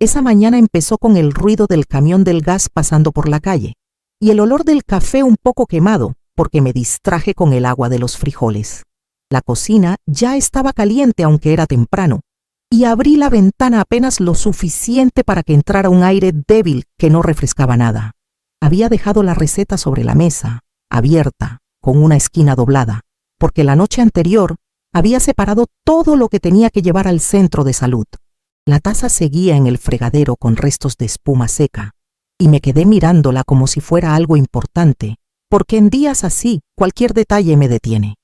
Esa mañana empezó con el ruido del camión del gas pasando por la calle y el olor del café un poco quemado porque me distraje con el agua de los frijoles. La cocina ya estaba caliente aunque era temprano y abrí la ventana apenas lo suficiente para que entrara un aire débil que no refrescaba nada. Había dejado la receta sobre la mesa, abierta, con una esquina doblada, porque la noche anterior había separado todo lo que tenía que llevar al centro de salud. La taza seguía en el fregadero con restos de espuma seca, y me quedé mirándola como si fuera algo importante, porque en días así cualquier detalle me detiene.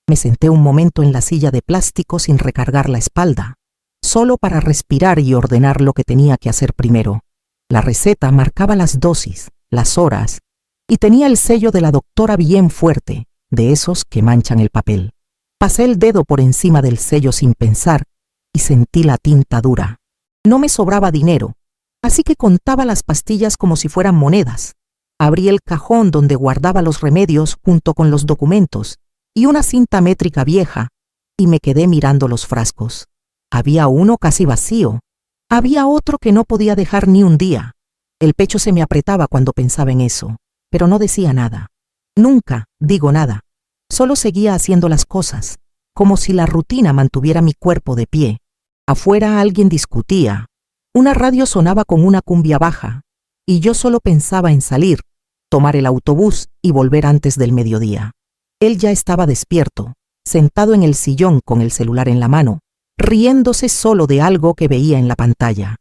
Me senté un momento en la silla de plástico sin recargar la espalda, solo para respirar y ordenar lo que tenía que hacer primero. La receta marcaba las dosis, las horas, y tenía el sello de la doctora bien fuerte, de esos que manchan el papel. Pasé el dedo por encima del sello sin pensar y sentí la tinta dura. No me sobraba dinero, así que contaba las pastillas como si fueran monedas. Abrí el cajón donde guardaba los remedios junto con los documentos y una cinta métrica vieja, y me quedé mirando los frascos. Había uno casi vacío. Había otro que no podía dejar ni un día. El pecho se me apretaba cuando pensaba en eso, pero no decía nada. Nunca digo nada. Solo seguía haciendo las cosas, como si la rutina mantuviera mi cuerpo de pie. Afuera alguien discutía. Una radio sonaba con una cumbia baja, y yo solo pensaba en salir, tomar el autobús y volver antes del mediodía. Él ya estaba despierto, sentado en el sillón con el celular en la mano, riéndose solo de algo que veía en la pantalla.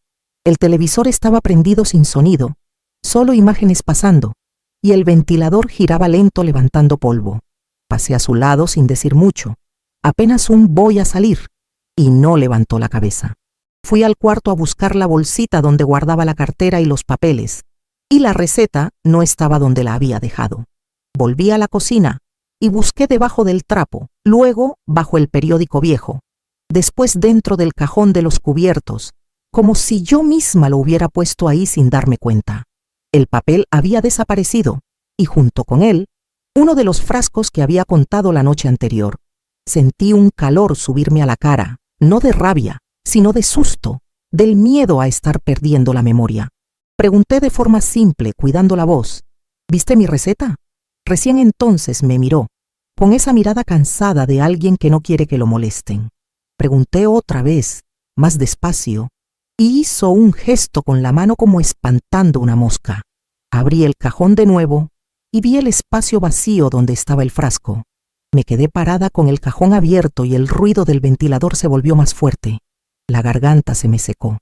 El televisor estaba prendido sin sonido, solo imágenes pasando, y el ventilador giraba lento levantando polvo. Pasé a su lado sin decir mucho, apenas un voy a salir, y no levantó la cabeza. Fui al cuarto a buscar la bolsita donde guardaba la cartera y los papeles, y la receta no estaba donde la había dejado. Volví a la cocina y busqué debajo del trapo, luego bajo el periódico viejo, después dentro del cajón de los cubiertos, como si yo misma lo hubiera puesto ahí sin darme cuenta. El papel había desaparecido, y junto con él, uno de los frascos que había contado la noche anterior. Sentí un calor subirme a la cara, no de rabia, sino de susto, del miedo a estar perdiendo la memoria. Pregunté de forma simple, cuidando la voz, ¿viste mi receta? Recién entonces me miró, con esa mirada cansada de alguien que no quiere que lo molesten. Pregunté otra vez, más despacio, y hizo un gesto con la mano como espantando una mosca. Abrí el cajón de nuevo y vi el espacio vacío donde estaba el frasco. Me quedé parada con el cajón abierto y el ruido del ventilador se volvió más fuerte. La garganta se me secó.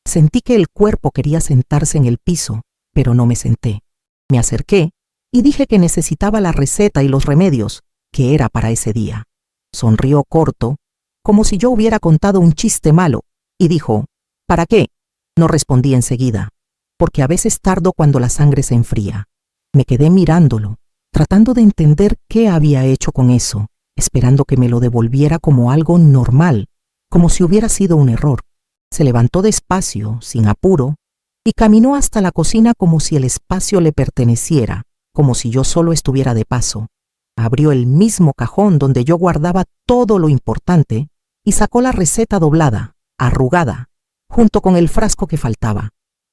Sentí que el cuerpo quería sentarse en el piso, pero no me senté. Me acerqué y dije que necesitaba la receta y los remedios, que era para ese día. Sonrió corto, como si yo hubiera contado un chiste malo, y dijo, ¿para qué? No respondí enseguida, porque a veces tardo cuando la sangre se enfría. Me quedé mirándolo, tratando de entender qué había hecho con eso, esperando que me lo devolviera como algo normal, como si hubiera sido un error. Se levantó despacio, sin apuro, y caminó hasta la cocina como si el espacio le perteneciera, como si yo solo estuviera de paso. Abrió el mismo cajón donde yo guardaba todo lo importante y sacó la receta doblada, arrugada, junto con el frasco que faltaba.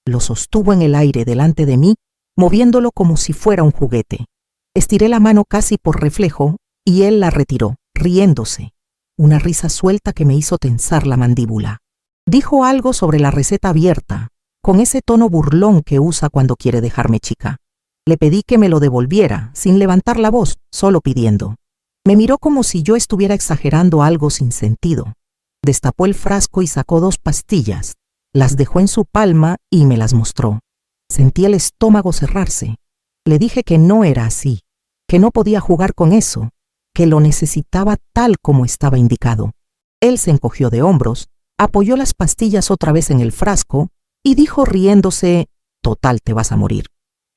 Lo sostuvo en el aire delante de mí, moviéndolo como si fuera un juguete. Estiré la mano casi por reflejo y él la retiró, riéndose, una risa suelta que me hizo tensar la mandíbula. Dijo algo sobre la receta abierta, con ese tono burlón que usa cuando quiere dejarme chica. Le pedí que me lo devolviera, sin levantar la voz, solo pidiendo. Me miró como si yo estuviera exagerando algo sin sentido. Destapó el frasco y sacó 2 pastillas. Las dejó en su palma y me las mostró. Sentí el estómago cerrarse. Le dije que no era así, que no podía jugar con eso, que lo necesitaba tal como estaba indicado. Él se encogió de hombros, apoyó las pastillas otra vez en el frasco y dijo riéndose, «Total, te vas a morir».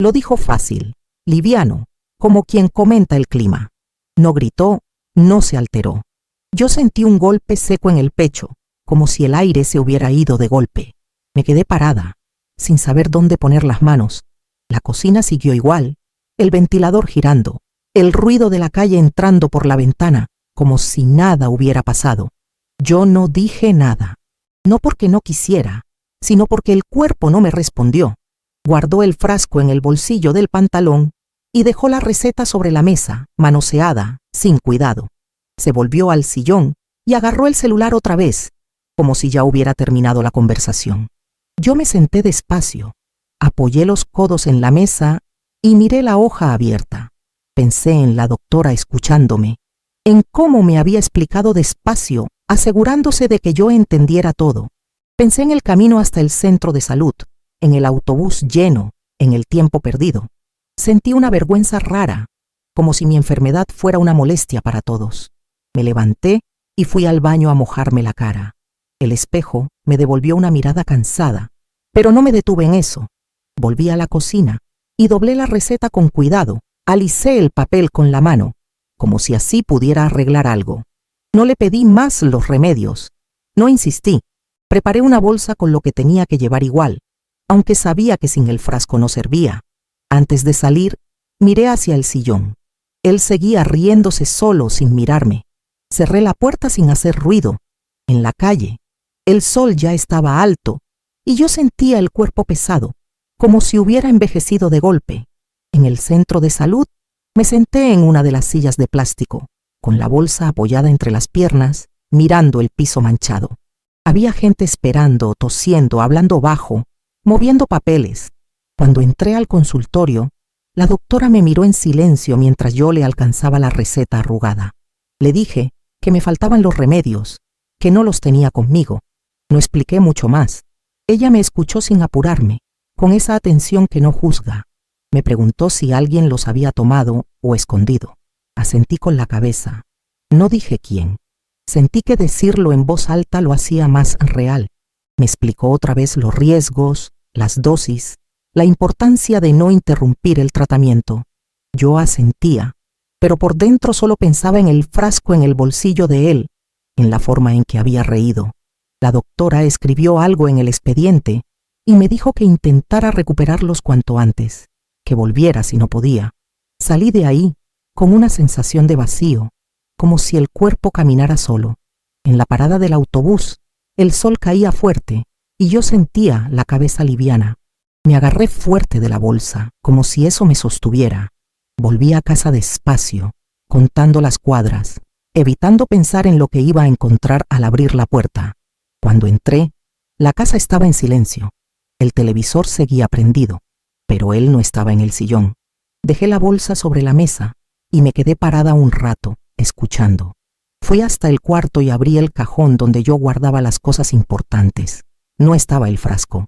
Lo dijo fácil, liviano, como quien comenta el clima. No gritó, no se alteró. Yo sentí un golpe seco en el pecho, como si el aire se hubiera ido de golpe. Me quedé parada, sin saber dónde poner las manos. La cocina siguió igual, el ventilador girando, el ruido de la calle entrando por la ventana, como si nada hubiera pasado. Yo no dije nada, no porque no quisiera, sino porque el cuerpo no me respondió. Guardó el frasco en el bolsillo del pantalón y dejó la receta sobre la mesa, manoseada, sin cuidado. Se volvió al sillón y agarró el celular otra vez, como si ya hubiera terminado la conversación. Yo me senté despacio, apoyé los codos en la mesa y miré la hoja abierta. Pensé en la doctora escuchándome, en cómo me había explicado despacio, asegurándose de que yo entendiera todo. Pensé en el camino hasta el centro de salud, en el autobús lleno, en el tiempo perdido. Sentí una vergüenza rara, como si mi enfermedad fuera una molestia para todos. Me levanté y fui al baño a mojarme la cara. El espejo me devolvió una mirada cansada, pero no me detuve en eso. Volví a la cocina y doblé la receta con cuidado. Alicé el papel con la mano, como si así pudiera arreglar algo. No le pedí más los remedios. No insistí. Preparé una bolsa con lo que tenía que llevar igual, aunque sabía que sin el frasco no servía. Antes de salir, miré hacia el sillón. Él seguía riéndose solo sin mirarme. Cerré la puerta sin hacer ruido. En la calle, el sol ya estaba alto y yo sentía el cuerpo pesado, como si hubiera envejecido de golpe. En el centro de salud, me senté en una de las sillas de plástico, con la bolsa apoyada entre las piernas, mirando el piso manchado. Había gente esperando, tosiendo, hablando bajo, moviendo papeles. Cuando entré al consultorio, la doctora me miró en silencio mientras yo le alcanzaba la receta arrugada. Le dije que me faltaban los remedios, que no los tenía conmigo. No expliqué mucho más. Ella me escuchó sin apurarme, con esa atención que no juzga. Me preguntó si alguien los había tomado o escondido. Asentí con la cabeza. No dije quién. Sentí que decirlo en voz alta lo hacía más real. Me explicó otra vez los riesgos, las dosis, la importancia de no interrumpir el tratamiento. Yo asentía, pero por dentro solo pensaba en el frasco en el bolsillo de él, en la forma en que había reído. La doctora escribió algo en el expediente y me dijo que intentara recuperarlos cuanto antes, que volviera si no podía. Salí de ahí con una sensación de vacío, como si el cuerpo caminara solo. En la parada del autobús, el sol caía fuerte y yo sentía la cabeza liviana. Me agarré fuerte de la bolsa, como si eso me sostuviera. Volví a casa despacio, contando las cuadras, evitando pensar en lo que iba a encontrar al abrir la puerta. Cuando entré, la casa estaba en silencio. El televisor seguía prendido, pero él no estaba en el sillón. Dejé la bolsa sobre la mesa y me quedé parada un rato, escuchando. Fui hasta el cuarto y abrí el cajón donde yo guardaba las cosas importantes. No estaba el frasco.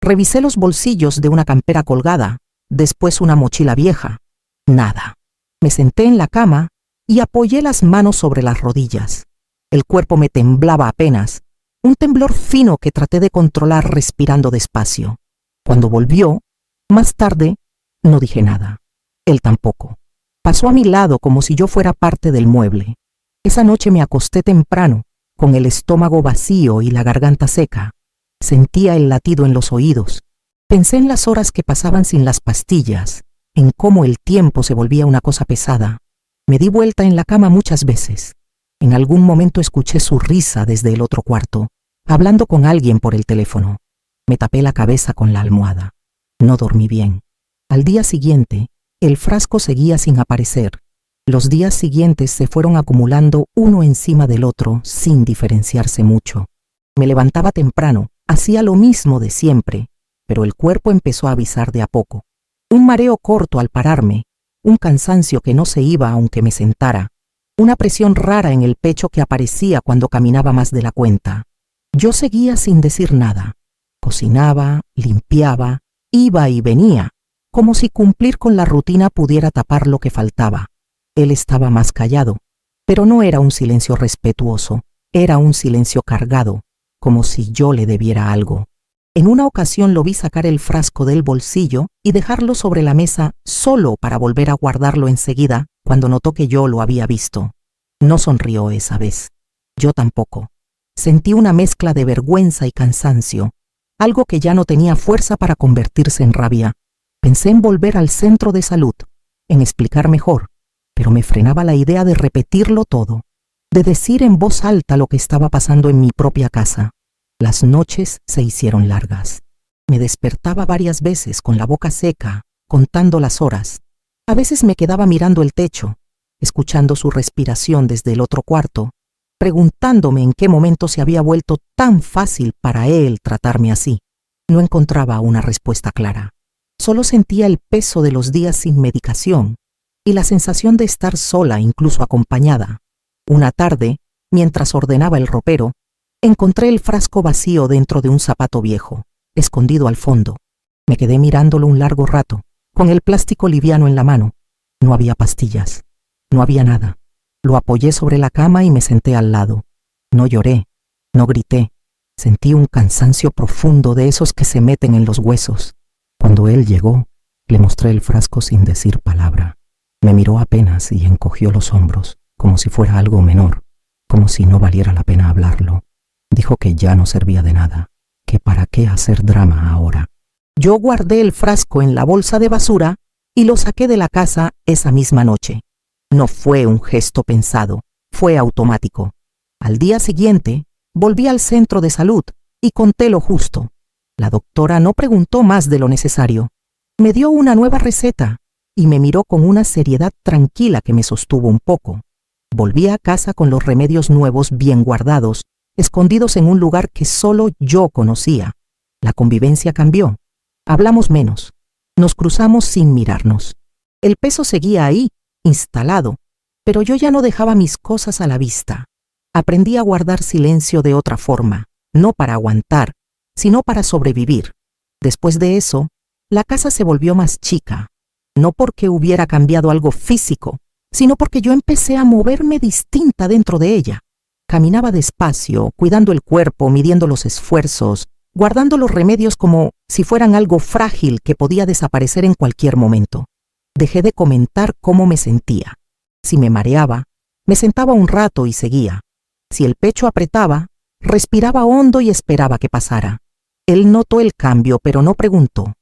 Revisé los bolsillos de una campera colgada, después una mochila vieja. Nada. Me senté en la cama y apoyé las manos sobre las rodillas. El cuerpo me temblaba apenas, un temblor fino que traté de controlar respirando despacio. Cuando volvió, más tarde, no dije nada. Él tampoco. Pasó a mi lado como si yo fuera parte del mueble. Esa noche me acosté temprano, con el estómago vacío y la garganta seca. Sentía el latido en los oídos. Pensé en las horas que pasaban sin las pastillas, en cómo el tiempo se volvía una cosa pesada. Me di vuelta en la cama muchas veces. En algún momento escuché su risa desde el otro cuarto, hablando con alguien por el teléfono. Me tapé la cabeza con la almohada. No dormí bien. Al día siguiente, el frasco seguía sin aparecer. Los días siguientes se fueron acumulando uno encima del otro sin diferenciarse mucho. Me levantaba temprano, hacía lo mismo de siempre, pero el cuerpo empezó a avisar de a poco. Un mareo corto al pararme, un cansancio que no se iba aunque me sentara, una presión rara en el pecho que aparecía cuando caminaba más de la cuenta. Yo seguía sin decir nada. Cocinaba, limpiaba, iba y venía, como si cumplir con la rutina pudiera tapar lo que faltaba. Él estaba más callado, pero no era un silencio respetuoso, era un silencio cargado, como si yo le debiera algo. En una ocasión lo vi sacar el frasco del bolsillo y dejarlo sobre la mesa solo para volver a guardarlo enseguida cuando notó que yo lo había visto. No sonrió esa vez. Yo tampoco. Sentí una mezcla de vergüenza y cansancio, algo que ya no tenía fuerza para convertirse en rabia. Pensé en volver al centro de salud, en explicar mejor, pero me frenaba la idea de repetirlo todo, de decir en voz alta lo que estaba pasando en mi propia casa. Las noches se hicieron largas. Me despertaba varias veces con la boca seca, contando las horas. A veces me quedaba mirando el techo, escuchando su respiración desde el otro cuarto, preguntándome en qué momento se había vuelto tan fácil para él tratarme así. No encontraba una respuesta clara. Solo sentía el peso de los días sin medicación y la sensación de estar sola, incluso acompañada. Una tarde, mientras ordenaba el ropero, encontré el frasco vacío dentro de un zapato viejo, escondido al fondo. Me quedé mirándolo un largo rato, con el plástico liviano en la mano. No había pastillas, no había nada. Lo apoyé sobre la cama y me senté al lado. No lloré, no grité. Sentí un cansancio profundo de esos que se meten en los huesos. Cuando él llegó, le mostré el frasco sin decir palabra. Me miró apenas y encogió los hombros, como si fuera algo menor, como si no valiera la pena hablarlo. Dijo que ya no servía de nada, que para qué hacer drama ahora. Yo guardé el frasco en la bolsa de basura y lo saqué de la casa esa misma noche. No fue un gesto pensado, fue automático. Al día siguiente, volví al centro de salud y conté lo justo. La doctora no preguntó más de lo necesario. Me dio una nueva receta y me miró con una seriedad tranquila que me sostuvo un poco. Volví a casa con los remedios nuevos bien guardados, escondidos en un lugar que solo yo conocía. La convivencia cambió. Hablamos menos. Nos cruzamos sin mirarnos. El peso seguía ahí, instalado, pero yo ya no dejaba mis cosas a la vista. Aprendí a guardar silencio de otra forma, no para aguantar, sino para sobrevivir. Después de eso, la casa se volvió más chica, no porque hubiera cambiado algo físico, sino porque yo empecé a moverme distinta dentro de ella. Caminaba despacio, cuidando el cuerpo, midiendo los esfuerzos, guardando los remedios como si fueran algo frágil que podía desaparecer en cualquier momento. Dejé de comentar cómo me sentía. Si me mareaba, me sentaba un rato y seguía. Si el pecho apretaba, respiraba hondo y esperaba que pasara. Él notó el cambio, pero no preguntó.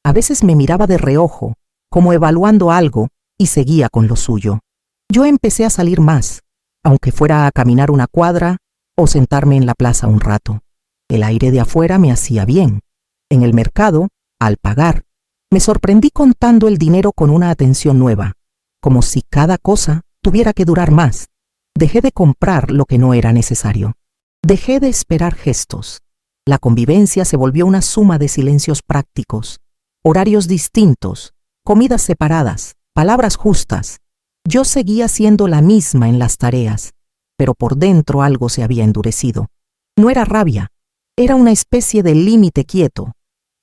A veces me miraba de reojo, como evaluando algo, y seguía con lo suyo. Yo empecé a salir más, aunque fuera a caminar una cuadra o sentarme en la plaza un rato. El aire de afuera me hacía bien. En el mercado, al pagar, me sorprendí contando el dinero con una atención nueva, como si cada cosa tuviera que durar más. Dejé de comprar lo que no era necesario. Dejé de esperar gestos. La convivencia se volvió una suma de silencios prácticos, horarios distintos, comidas separadas, palabras justas. Yo seguía siendo la misma en las tareas, pero por dentro algo se había endurecido. No era rabia, era una especie de límite quieto.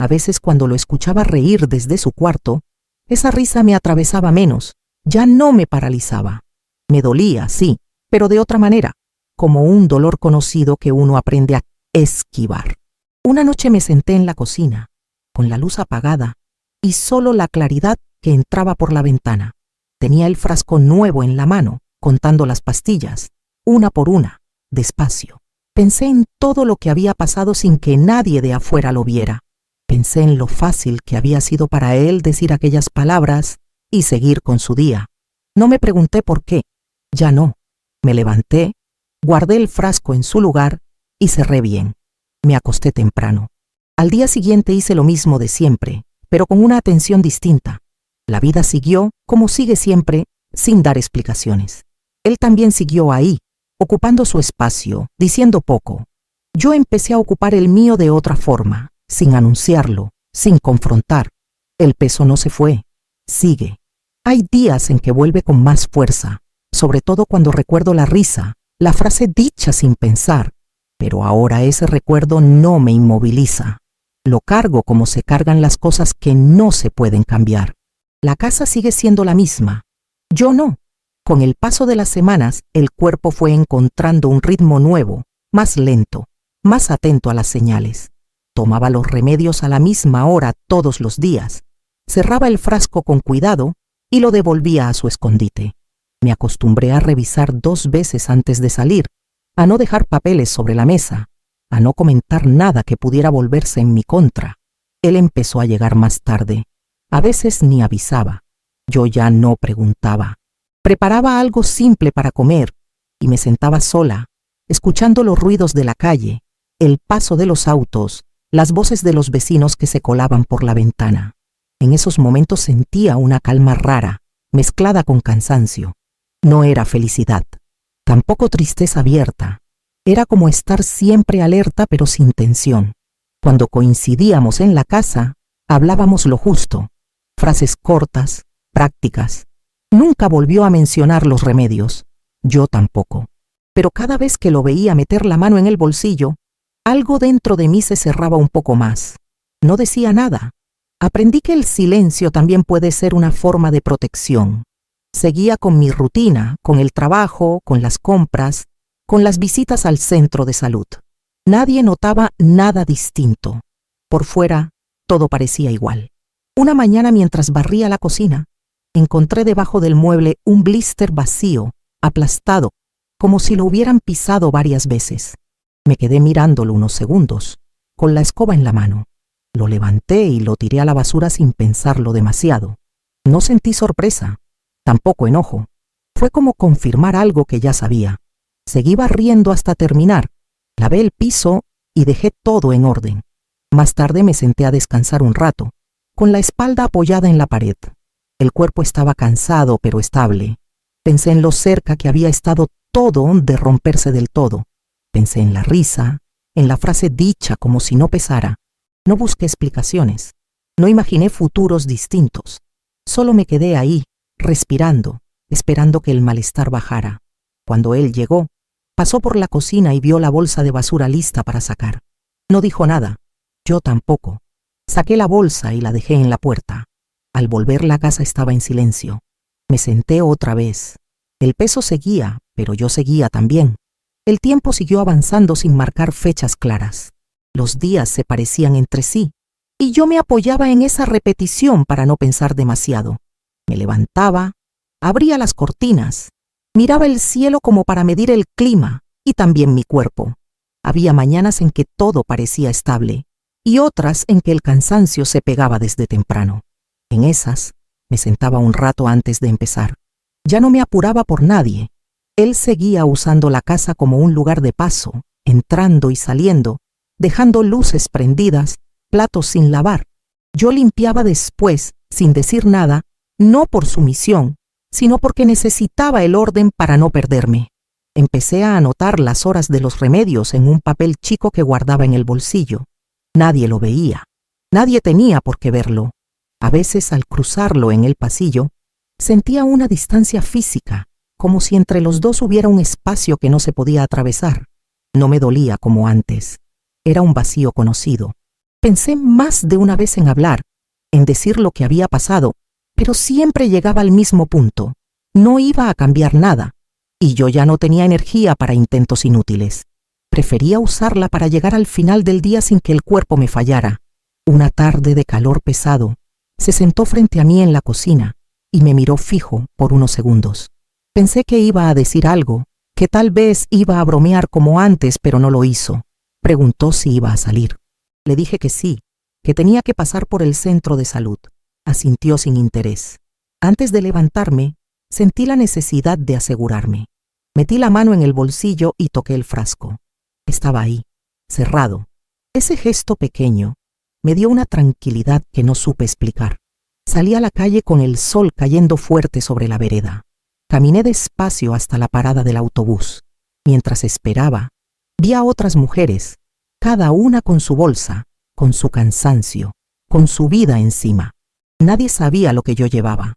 A veces cuando lo escuchaba reír desde su cuarto, esa risa me atravesaba menos, ya no me paralizaba. Me dolía, sí, pero de otra manera, como un dolor conocido que uno aprende a esquivar. Una noche me senté en la cocina, con la luz apagada y solo la claridad que entraba por la ventana. Tenía el frasco nuevo en la mano, contando las pastillas, una por una, despacio. Pensé en todo lo que había pasado sin que nadie de afuera lo viera. Pensé en lo fácil que había sido para él decir aquellas palabras y seguir con su día. No me pregunté por qué. Ya no. Me levanté, guardé el frasco en su lugar y cerré bien. Me acosté temprano. Al día siguiente hice lo mismo de siempre, pero con una atención distinta. La vida siguió como sigue siempre, sin dar explicaciones. Él también siguió ahí, ocupando su espacio, diciendo poco. Yo empecé a ocupar el mío de otra forma, sin anunciarlo, sin confrontar. El peso no se fue, sigue. Hay días en que vuelve con más fuerza, sobre todo cuando recuerdo la risa, la frase dicha sin pensar, pero ahora ese recuerdo no me inmoviliza. Lo cargo como se cargan las cosas que no se pueden cambiar. La casa sigue siendo la misma. Yo no. Con el paso de las semanas, el cuerpo fue encontrando un ritmo nuevo, más lento, más atento a las señales. Tomaba los remedios a la misma hora todos los días. Cerraba el frasco con cuidado y lo devolvía a su escondite. Me acostumbré a revisar 2 veces antes de salir, a no dejar papeles sobre la mesa, a no comentar nada que pudiera volverse en mi contra. Él empezó a llegar más tarde. A veces ni avisaba. Yo ya no preguntaba. Preparaba algo simple para comer y me sentaba sola, escuchando los ruidos de la calle, el paso de los autos, las voces de los vecinos que se colaban por la ventana. En esos momentos sentía una calma rara, mezclada con cansancio. No era felicidad, tampoco tristeza abierta. Era como estar siempre alerta pero sin tensión. Cuando coincidíamos en la casa, hablábamos lo justo, frases cortas, prácticas. Nunca volvió a mencionar los remedios, yo tampoco. Pero cada vez que lo veía meter la mano en el bolsillo, algo dentro de mí se cerraba un poco más. No decía nada. Aprendí que el silencio también puede ser una forma de protección. Seguía con mi rutina, con el trabajo, con las compras, con las visitas al centro de salud. Nadie notaba nada distinto. Por fuera, todo parecía igual. Una mañana, mientras barría la cocina, encontré debajo del mueble un blister vacío, aplastado, como si lo hubieran pisado varias veces. Me quedé mirándolo unos segundos, con la escoba en la mano. Lo levanté y lo tiré a la basura sin pensarlo demasiado. No sentí sorpresa, tampoco enojo. Fue como confirmar algo que ya sabía. Seguí barriendo hasta terminar. Lavé el piso y dejé todo en orden. Más tarde me senté a descansar un rato, con la espalda apoyada en la pared. El cuerpo estaba cansado pero estable. Pensé en lo cerca que había estado todo de romperse del todo. Pensé en la risa, en la frase dicha como si no pesara. No busqué explicaciones. No imaginé futuros distintos. Solo me quedé ahí, respirando, esperando que el malestar bajara. Cuando él llegó, pasó por la cocina y vio la bolsa de basura lista para sacar. No dijo nada. Yo tampoco. Saqué la bolsa y la dejé en la puerta. Al volver, la casa estaba en silencio. Me senté otra vez. El peso seguía, pero yo seguía también. El tiempo siguió avanzando sin marcar fechas claras. Los días se parecían entre sí, y yo me apoyaba en esa repetición para no pensar demasiado. Me levantaba, abría las cortinas, miraba el cielo como para medir el clima y también mi cuerpo. Había mañanas en que todo parecía estable y otras en que el cansancio se pegaba desde temprano. En esas, me sentaba un rato antes de empezar. Ya no me apuraba por nadie. Él seguía usando la casa como un lugar de paso, entrando y saliendo, dejando luces prendidas, platos sin lavar. Yo limpiaba después, sin decir nada, no por sumisión, sino porque necesitaba el orden para no perderme. Empecé a anotar las horas de los remedios en un papel chico que guardaba en el bolsillo. Nadie lo veía. Nadie tenía por qué verlo. A veces, al cruzarlo en el pasillo, sentía una distancia física, como si entre los dos hubiera un espacio que no se podía atravesar. No me dolía como antes. Era un vacío conocido. Pensé más de una vez en hablar, en decir lo que había pasado, pero siempre llegaba al mismo punto. No iba a cambiar nada, y yo ya no tenía energía para intentos inútiles. Prefería usarla para llegar al final del día sin que el cuerpo me fallara. Una tarde de calor pesado, se sentó frente a mí en la cocina y me miró fijo por unos segundos. Pensé que iba a decir algo, que tal vez iba a bromear como antes, pero no lo hizo. Preguntó si iba a salir. Le dije que sí, que tenía que pasar por el centro de salud. Asintió sin interés. Antes de levantarme, sentí la necesidad de asegurarme. Metí la mano en el bolsillo y toqué el frasco. Estaba ahí, cerrado. Ese gesto pequeño me dio una tranquilidad que no supe explicar. Salí a la calle con el sol cayendo fuerte sobre la vereda. Caminé despacio hasta la parada del autobús. Mientras esperaba, vi a otras mujeres, cada una con su bolsa, con su cansancio, con su vida encima. Nadie sabía lo que yo llevaba.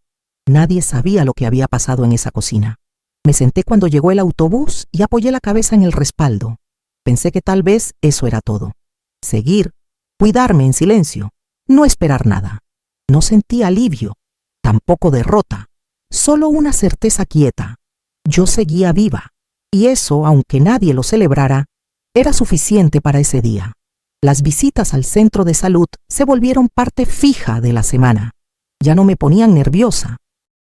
Nadie sabía lo que había pasado en esa cocina. Me senté cuando llegó el autobús y apoyé la cabeza en el respaldo. Pensé que tal vez eso era todo. Seguir, cuidarme en silencio, no esperar nada. No sentí alivio, tampoco derrota, solo una certeza quieta. Yo seguía viva, y eso, aunque nadie lo celebrara, era suficiente para ese día. Las visitas al centro de salud se volvieron parte fija de la semana. Ya no me ponían nerviosa.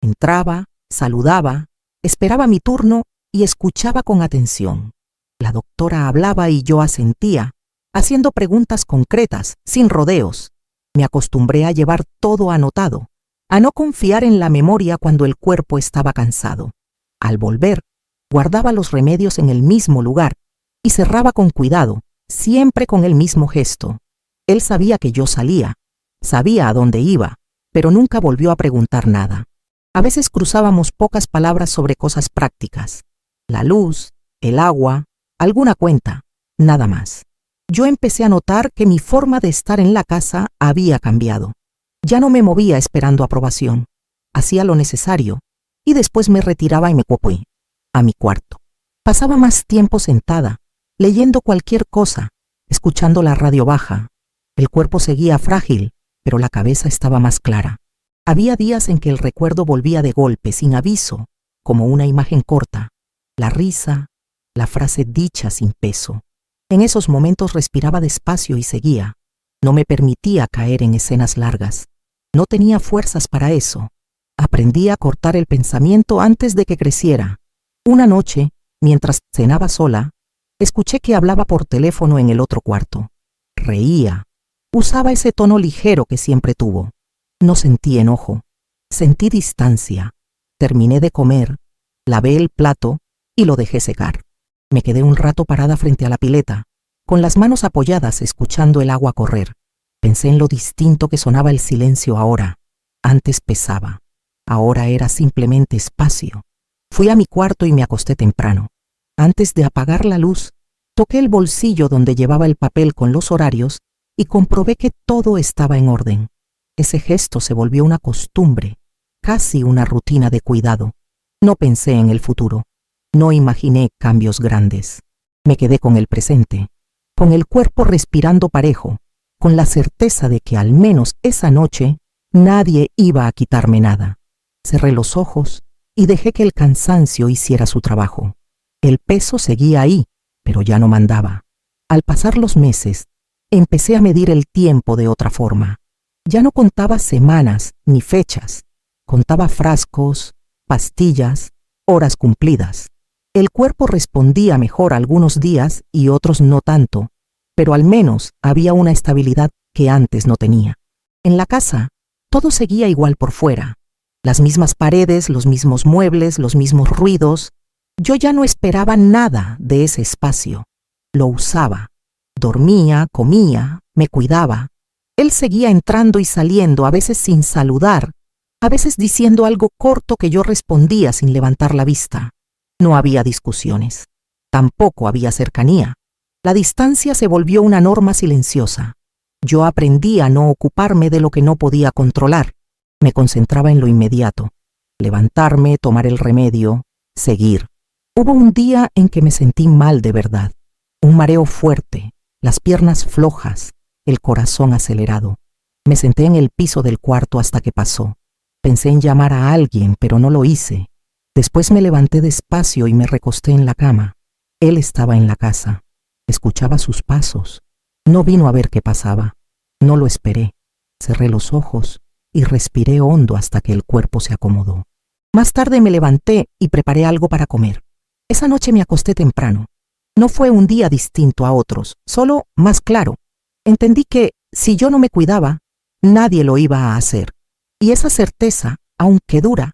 Entraba, saludaba, esperaba mi turno y escuchaba con atención. La doctora hablaba y yo asentía, haciendo preguntas concretas, sin rodeos. Me acostumbré a llevar todo anotado, a no confiar en la memoria cuando el cuerpo estaba cansado. Al volver, guardaba los remedios en el mismo lugar y cerraba con cuidado, siempre con el mismo gesto. Él sabía que yo salía, sabía a dónde iba, pero nunca volvió a preguntar nada. A veces cruzábamos pocas palabras sobre cosas prácticas. La luz, el agua, alguna cuenta, nada más. Yo empecé a notar que mi forma de estar en la casa había cambiado. Ya no me movía esperando aprobación. Hacía lo necesario y después me retiraba y me fui a mi cuarto. Pasaba más tiempo sentada, leyendo cualquier cosa, escuchando la radio baja. El cuerpo seguía frágil, pero la cabeza estaba más clara. Había días en que el recuerdo volvía de golpe, sin aviso, como una imagen corta. La risa, la frase dicha sin peso. En esos momentos respiraba despacio y seguía. No me permitía caer en escenas largas. No tenía fuerzas para eso. Aprendí a cortar el pensamiento antes de que creciera. Una noche, mientras cenaba sola, escuché que hablaba por teléfono en el otro cuarto. Reía. Usaba ese tono ligero que siempre tuvo. No sentí enojo. Sentí distancia. Terminé de comer, lavé el plato y lo dejé secar. Me quedé un rato parada frente a la pileta, con las manos apoyadas escuchando el agua correr. Pensé en lo distinto que sonaba el silencio ahora. Antes pesaba. Ahora era simplemente espacio. Fui a mi cuarto y me acosté temprano. Antes de apagar la luz, toqué el bolsillo donde llevaba el papel con los horarios y comprobé que todo estaba en orden. Ese gesto se volvió una costumbre, casi una rutina de cuidado. No pensé en el futuro. No imaginé cambios grandes. Me quedé con el presente, con el cuerpo respirando parejo, con la certeza de que al menos esa noche nadie iba a quitarme nada. Cerré los ojos y dejé que el cansancio hiciera su trabajo. El peso seguía ahí, pero ya no mandaba. Al pasar los meses, empecé a medir el tiempo de otra forma. Ya no contaba semanas ni fechas. Contaba frascos, pastillas, horas cumplidas. El cuerpo respondía mejor algunos días y otros no tanto, pero al menos había una estabilidad que antes no tenía. En la casa, todo seguía igual por fuera. Las mismas paredes, los mismos muebles, los mismos ruidos. Yo ya no esperaba nada de ese espacio. Lo usaba. Dormía, comía, me cuidaba. Él seguía entrando y saliendo, a veces sin saludar, a veces diciendo algo corto que yo respondía sin levantar la vista. No había discusiones. Tampoco había cercanía. La distancia se volvió una norma silenciosa. Yo aprendí a no ocuparme de lo que no podía controlar. Me concentraba en lo inmediato. Levantarme, tomar el remedio, seguir. Hubo un día en que me sentí mal de verdad. Un mareo fuerte, las piernas flojas, el corazón acelerado. Me senté en el piso del cuarto hasta que pasó. Pensé en llamar a alguien, pero no lo hice. Después me levanté despacio y me recosté en la cama. Él estaba en la casa. Escuchaba sus pasos. No vino a ver qué pasaba. No lo esperé. Cerré los ojos y respiré hondo hasta que el cuerpo se acomodó. Más tarde me levanté y preparé algo para comer. Esa noche me acosté temprano. No fue un día distinto a otros, solo más claro. Entendí que, si yo no me cuidaba, nadie lo iba a hacer. Y esa certeza, aunque dura,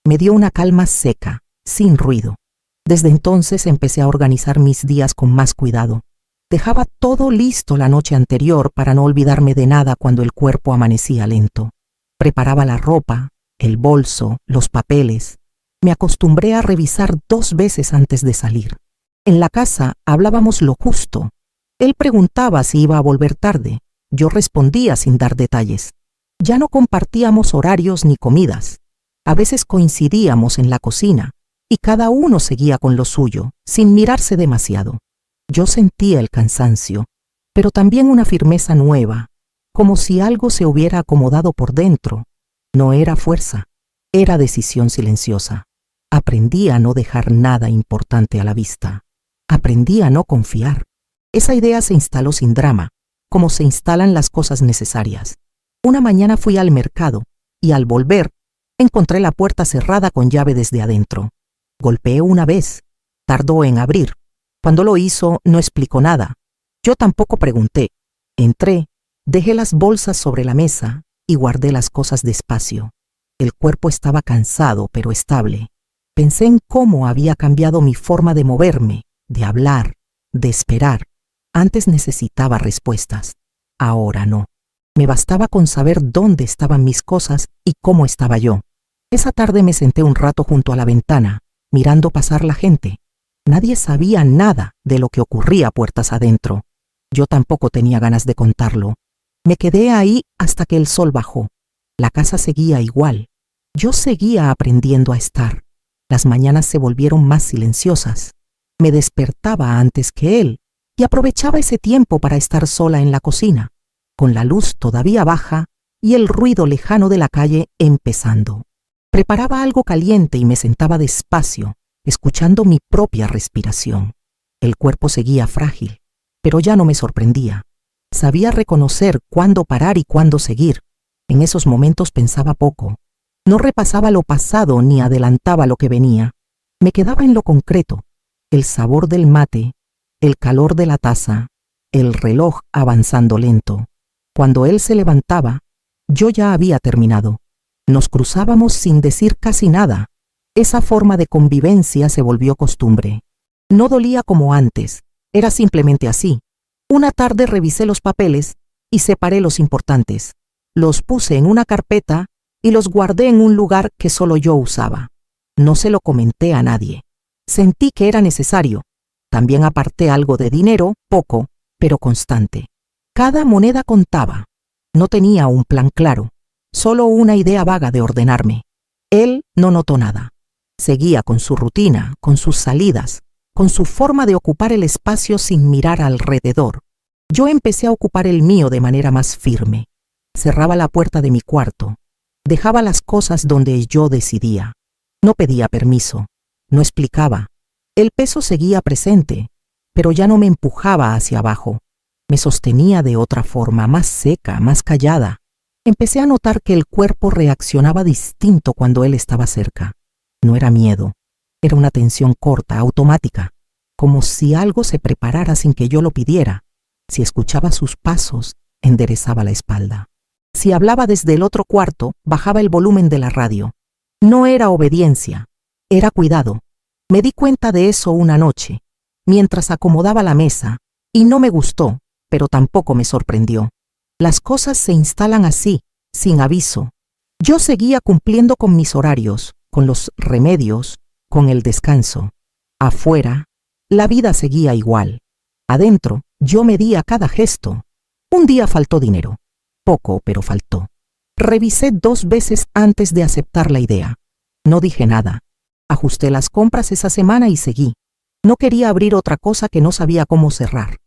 me dio una calma seca, sin ruido. Desde entonces empecé a organizar mis días con más cuidado. Dejaba todo listo la noche anterior para no olvidarme de nada cuando el cuerpo amanecía lento. Preparaba la ropa, el bolso, los papeles. Me acostumbré a revisar 2 veces antes de salir. En la casa hablábamos lo justo. Él preguntaba si iba a volver tarde. Yo respondía sin dar detalles. Ya no compartíamos horarios ni comidas. A veces coincidíamos en la cocina y cada uno seguía con lo suyo, sin mirarse demasiado. Yo sentía el cansancio, pero también una firmeza nueva, como si algo se hubiera acomodado por dentro. No era fuerza, era decisión silenciosa. Aprendí a no dejar nada importante a la vista. Aprendí a no confiar. Esa idea se instaló sin drama, como se instalan las cosas necesarias. Una mañana fui al mercado y al volver encontré la puerta cerrada con llave desde adentro. Golpeé una vez. Tardó en abrir. Cuando lo hizo, no explicó nada. Yo tampoco pregunté. Entré, dejé las bolsas sobre la mesa y guardé las cosas despacio. El cuerpo estaba cansado, pero estable. Pensé en cómo había cambiado mi forma de moverme, de hablar, de esperar. Antes necesitaba respuestas. Ahora no. Me bastaba con saber dónde estaban mis cosas y cómo estaba yo. Esa tarde me senté un rato junto a la ventana, mirando pasar la gente. Nadie sabía nada de lo que ocurría puertas adentro. Yo tampoco tenía ganas de contarlo. Me quedé ahí hasta que el sol bajó. La casa seguía igual. Yo seguía aprendiendo a estar. Las mañanas se volvieron más silenciosas. Me despertaba antes que él y aprovechaba ese tiempo para estar sola en la cocina, con la luz todavía baja y el ruido lejano de la calle empezando. Preparaba algo caliente y me sentaba despacio, escuchando mi propia respiración. El cuerpo seguía frágil, pero ya no me sorprendía. Sabía reconocer cuándo parar y cuándo seguir. En esos momentos pensaba poco. No repasaba lo pasado ni adelantaba lo que venía. Me quedaba en lo concreto, el sabor del mate, el calor de la taza, el reloj avanzando lento. Cuando él se levantaba, yo ya había terminado. Nos cruzábamos sin decir casi nada. Esa forma de convivencia se volvió costumbre. No dolía como antes, era simplemente así. Una tarde revisé los papeles y separé los importantes. Los puse en una carpeta y los guardé en un lugar que solo yo usaba. No se lo comenté a nadie. Sentí que era necesario. También aparté algo de dinero, poco, pero constante. Cada moneda contaba. No tenía un plan claro, solo una idea vaga de ordenarme. Él no notó nada. Seguía con su rutina, con sus salidas, con su forma de ocupar el espacio sin mirar alrededor. Yo empecé a ocupar el mío de manera más firme. Cerraba la puerta de mi cuarto. Dejaba las cosas donde yo decidía. No pedía permiso. No explicaba. El peso seguía presente, pero ya no me empujaba hacia abajo. Me sostenía de otra forma, más seca, más callada. Empecé a notar que el cuerpo reaccionaba distinto cuando él estaba cerca. No era miedo, era una tensión corta, automática, como si algo se preparara sin que yo lo pidiera. Si escuchaba sus pasos, enderezaba la espalda. Si hablaba desde el otro cuarto, bajaba el volumen de la radio. No era obediencia, era cuidado. Me di cuenta de eso una noche, mientras acomodaba la mesa, y no me gustó, pero tampoco me sorprendió. Las cosas se instalan así, sin aviso. Yo seguía cumpliendo con mis horarios, con los remedios, con el descanso. Afuera, la vida seguía igual. Adentro, yo medía cada gesto. Un día faltó dinero. Poco, pero faltó. Revisé 2 veces antes de aceptar la idea. No dije nada. Ajusté las compras esa semana y seguí. No quería abrir otra cosa que no sabía cómo cerrar.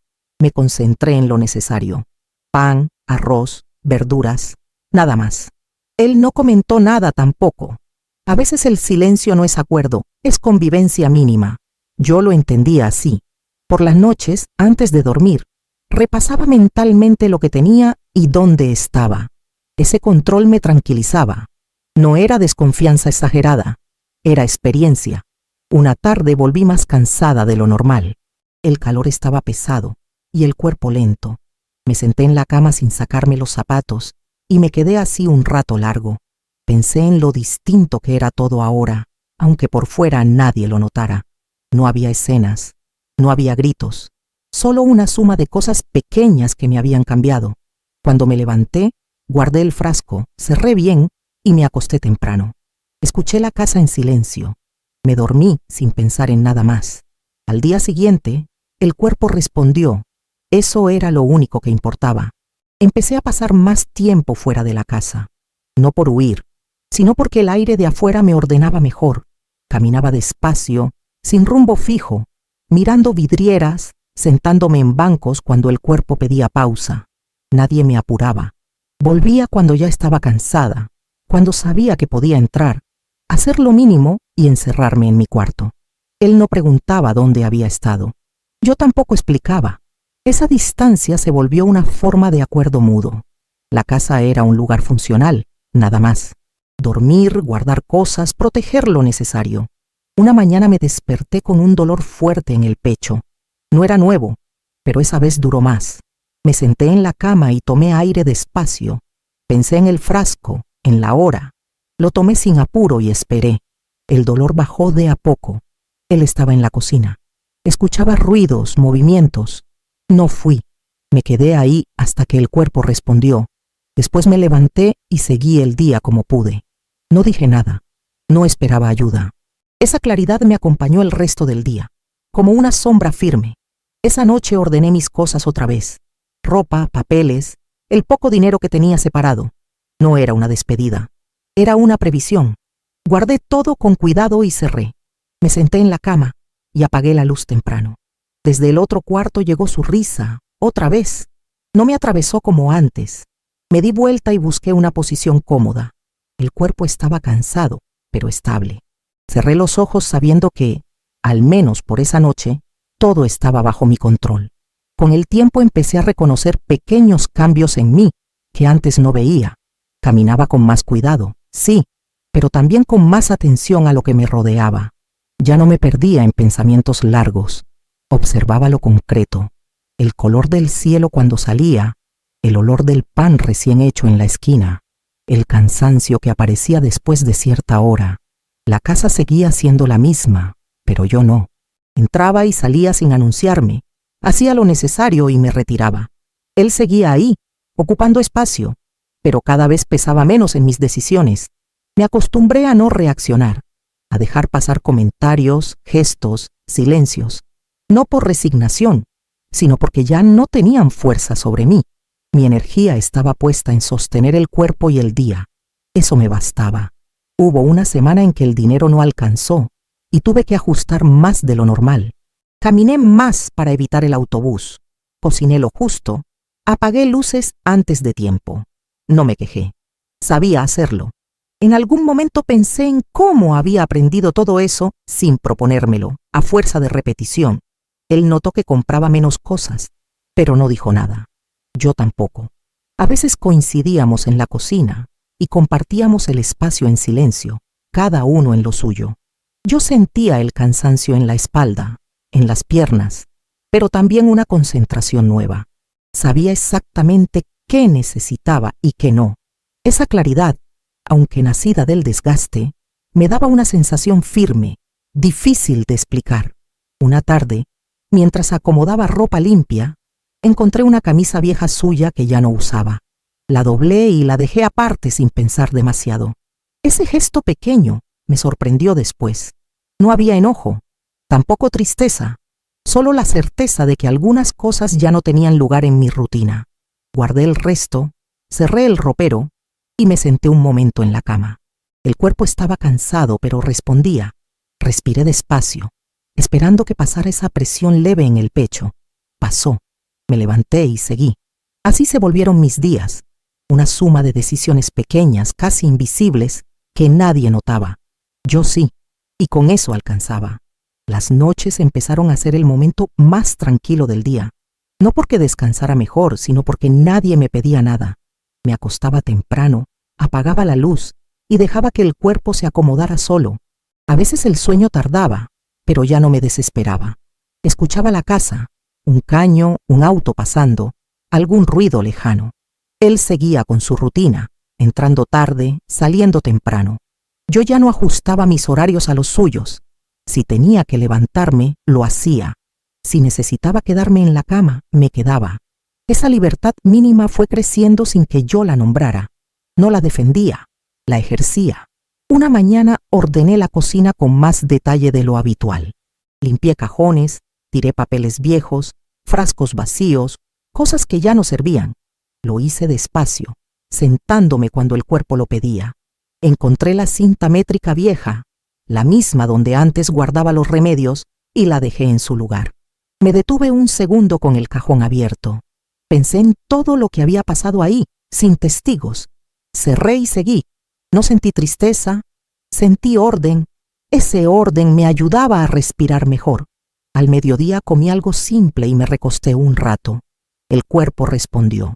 Me concentré en lo necesario. Pan, arroz, verduras, nada más. Él no comentó nada tampoco. A veces el silencio no es acuerdo, es convivencia mínima. Yo lo entendía así. Por las noches, antes de dormir, repasaba mentalmente lo que tenía y dónde estaba. Ese control me tranquilizaba. No era desconfianza exagerada, era experiencia. Una tarde volví más cansada de lo normal. El calor estaba pesado y el cuerpo lento. Me senté en la cama sin sacarme los zapatos y me quedé así un rato largo. Pensé en lo distinto que era todo ahora, aunque por fuera nadie lo notara. No había escenas, no había gritos, solo una suma de cosas pequeñas que me habían cambiado. Cuando me levanté, guardé el frasco, cerré bien y me acosté temprano. Escuché la casa en silencio. Me dormí sin pensar en nada más. Al día siguiente, el cuerpo respondió. Eso era lo único que importaba. Empecé a pasar más tiempo fuera de la casa. No por huir, sino porque el aire de afuera me ordenaba mejor. Caminaba despacio, sin rumbo fijo, mirando vidrieras, sentándome en bancos cuando el cuerpo pedía pausa. Nadie me apuraba. Volvía cuando ya estaba cansada, cuando sabía que podía entrar, hacer lo mínimo y encerrarme en mi cuarto. Él no preguntaba dónde había estado. Yo tampoco explicaba. Esa distancia se volvió una forma de acuerdo mudo. La casa era un lugar funcional, nada más. Dormir, guardar cosas, proteger lo necesario. Una mañana me desperté con un dolor fuerte en el pecho. No era nuevo, pero esa vez duró más. Me senté en la cama y tomé aire despacio. Pensé en el frasco, en la hora. Lo tomé sin apuro y esperé. El dolor bajó de a poco. Él estaba en la cocina. Escuchaba ruidos, movimientos. No fui. Me quedé ahí hasta que el cuerpo respondió. Después me levanté y seguí el día como pude. No dije nada. No esperaba ayuda. Esa claridad me acompañó el resto del día, como una sombra firme. Esa noche ordené mis cosas otra vez. Ropa, papeles, el poco dinero que tenía separado. No era una despedida. Era una previsión. Guardé todo con cuidado y cerré. Me senté en la cama y apagué la luz temprano. Desde el otro cuarto llegó su risa, otra vez. No me atravesó como antes. Me di vuelta y busqué una posición cómoda. El cuerpo estaba cansado, pero estable. Cerré los ojos sabiendo que, al menos por esa noche, todo estaba bajo mi control. Con el tiempo empecé a reconocer pequeños cambios en mí que antes no veía. Caminaba con más cuidado, sí, pero también con más atención a lo que me rodeaba. Ya no me perdía en pensamientos largos. Observaba lo concreto, el color del cielo cuando salía, el olor del pan recién hecho en la esquina, el cansancio que aparecía después de cierta hora. La casa seguía siendo la misma, pero yo no. Entraba y salía sin anunciarme, hacía lo necesario y me retiraba. Él seguía ahí, ocupando espacio, pero cada vez pesaba menos en mis decisiones. Me acostumbré a no reaccionar, a dejar pasar comentarios, gestos, silencios, no por resignación, sino porque ya no tenían fuerza sobre mí. Mi energía estaba puesta en sostener el cuerpo y el día. Eso me bastaba. Hubo una semana en que el dinero no alcanzó y tuve que ajustar más de lo normal. Caminé más para evitar el autobús. Cociné lo justo. Apagué luces antes de tiempo. No me quejé. Sabía hacerlo. En algún momento pensé en cómo había aprendido todo eso sin proponérmelo, a fuerza de repetición. Él notó que compraba menos cosas, pero no dijo nada. Yo tampoco. A veces coincidíamos en la cocina y compartíamos el espacio en silencio, cada uno en lo suyo. Yo sentía el cansancio en la espalda, en las piernas, pero también una concentración nueva. Sabía exactamente qué necesitaba y qué no. Esa claridad, aunque nacida del desgaste, me daba una sensación firme, difícil de explicar. Una tarde, mientras acomodaba ropa limpia, encontré una camisa vieja suya que ya no usaba. La doblé y la dejé aparte sin pensar demasiado. Ese gesto pequeño me sorprendió después. No había enojo, tampoco tristeza, solo la certeza de que algunas cosas ya no tenían lugar en mi rutina. Guardé el resto, cerré el ropero y me senté un momento en la cama. El cuerpo estaba cansado, pero respondía. Respiré despacio, esperando que pasara esa presión leve en el pecho. Pasó. Me levanté y seguí. Así se volvieron mis días, una suma de decisiones pequeñas, casi invisibles, que nadie notaba. Yo sí, y con eso alcanzaba. Las noches empezaron a ser el momento más tranquilo del día, no porque descansara mejor, sino porque nadie me pedía nada. Me acostaba temprano, apagaba la luz y dejaba que el cuerpo se acomodara solo. A veces el sueño tardaba, pero ya no me desesperaba. Escuchaba la casa, un caño, un auto pasando, algún ruido lejano. Él seguía con su rutina, entrando tarde, saliendo temprano. Yo ya no ajustaba mis horarios a los suyos. Si tenía que levantarme, lo hacía. Si necesitaba quedarme en la cama, me quedaba. Esa libertad mínima fue creciendo sin que yo la nombrara. No la defendía, la ejercía. Una mañana ordené la cocina con más detalle de lo habitual. Limpié cajones, tiré papeles viejos, frascos vacíos, cosas que ya no servían. Lo hice despacio, sentándome cuando el cuerpo lo pedía. Encontré la cinta métrica vieja, la misma donde antes guardaba los remedios, y la dejé en su lugar. Me detuve un segundo con el cajón abierto. Pensé en todo lo que había pasado ahí, sin testigos. Cerré y seguí. No sentí tristeza, sentí orden. Ese orden me ayudaba a respirar mejor. Al mediodía comí algo simple y me recosté un rato. El cuerpo respondió.